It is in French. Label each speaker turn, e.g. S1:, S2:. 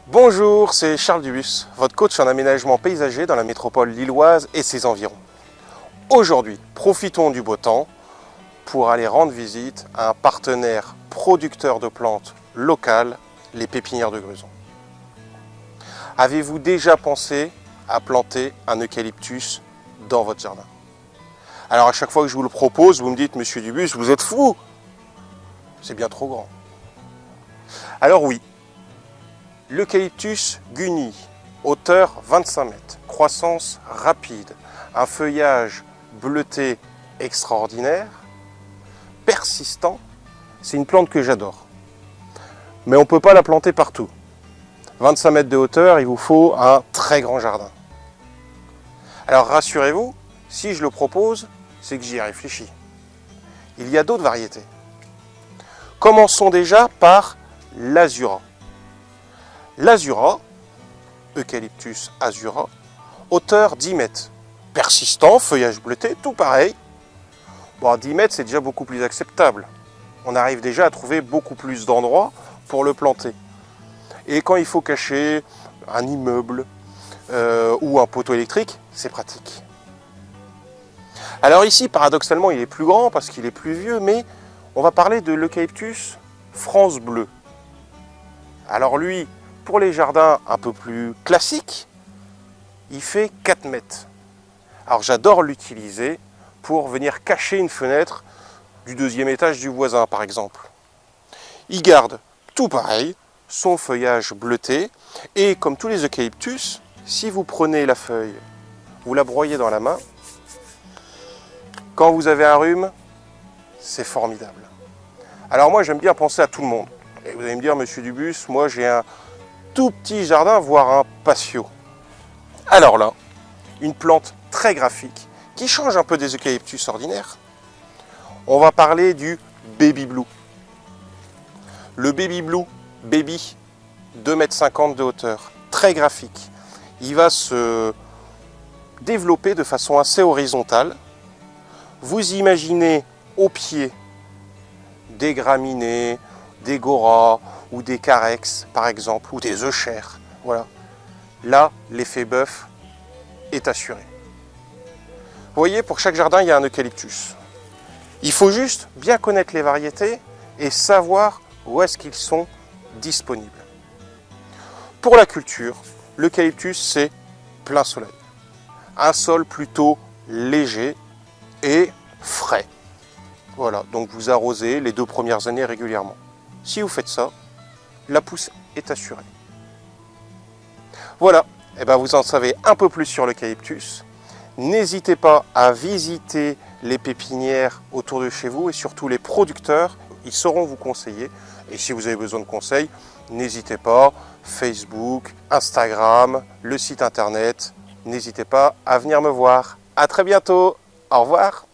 S1: Bonjour, c'est Charles Dubus, votre coach en aménagement paysager dans la métropole lilloise et ses environs. Aujourd'hui, profitons du beau temps pour aller rendre visite à un partenaire producteur de plantes locales, les pépinières de Gruson. Avez-vous déjà pensé à planter un eucalyptus dans votre jardin? Alors à chaque fois que je vous le propose, vous me dites, Monsieur Dubus, vous êtes fou, c'est bien trop grand. Alors oui, l'eucalyptus guni, hauteur 25 mètres, croissance rapide, un feuillage bleuté extraordinaire, persistant, c'est une plante que j'adore. Mais on ne peut pas la planter partout. 25 mètres de hauteur, il vous faut un très grand jardin. Alors rassurez-vous, si je le propose, c'est que j'y ai réfléchi. Il y a d'autres variétés. Commençons déjà par l'azura. L'azura, Eucalyptus azura, hauteur 10 mètres. Persistant, feuillage bleuté, tout pareil. Bon, 10 mètres, c'est déjà beaucoup plus acceptable. On arrive déjà à trouver beaucoup plus d'endroits pour le planter. Et quand il faut cacher un immeuble ou un poteau électrique, c'est pratique. Alors ici, paradoxalement, il est plus grand parce qu'il est plus vieux, mais on va parler de l'Eucalyptus France Bleu. Alors lui, pour les jardins un peu plus classiques, il fait 4 mètres. Alors j'adore l'utiliser pour venir cacher une fenêtre du deuxième étage du voisin, par exemple. Il garde tout pareil, son feuillage bleuté, et comme tous les eucalyptus, si vous prenez la feuille, vous la broyez dans la main, quand vous avez un rhume, c'est formidable. Alors moi j'aime bien penser à tout le monde. Et vous allez me dire, Monsieur Dubus, moi j'ai un tout petit jardin, voire un patio. Alors là, une plante très graphique, qui change un peu des eucalyptus ordinaires. On va parler du Baby Blue. Le Baby Blue, Baby, 2,50 m de hauteur, très graphique. Il va se développer de façon assez horizontale. Vous imaginez au pied des graminées, des goras ou des carex par exemple, ou des euchères. Voilà. Là, l'effet bœuf est assuré. Vous voyez, pour chaque jardin, il y a un eucalyptus. Il faut juste bien connaître les variétés et savoir où est-ce qu'ils sont disponibles. Pour la culture, l'eucalyptus, c'est plein soleil. Un sol plutôt léger et frais. Voilà, donc vous arrosez les 2 premières années régulièrement. Si vous faites ça, la pousse est assurée. Voilà, et ben vous en savez un peu plus sur l'eucalyptus. N'hésitez pas à visiter les pépinières autour de chez vous et surtout les producteurs, ils sauront vous conseiller. Et si vous avez besoin de conseils, n'hésitez pas, Facebook, Instagram, le site internet, n'hésitez pas à venir me voir. À très bientôt, au revoir.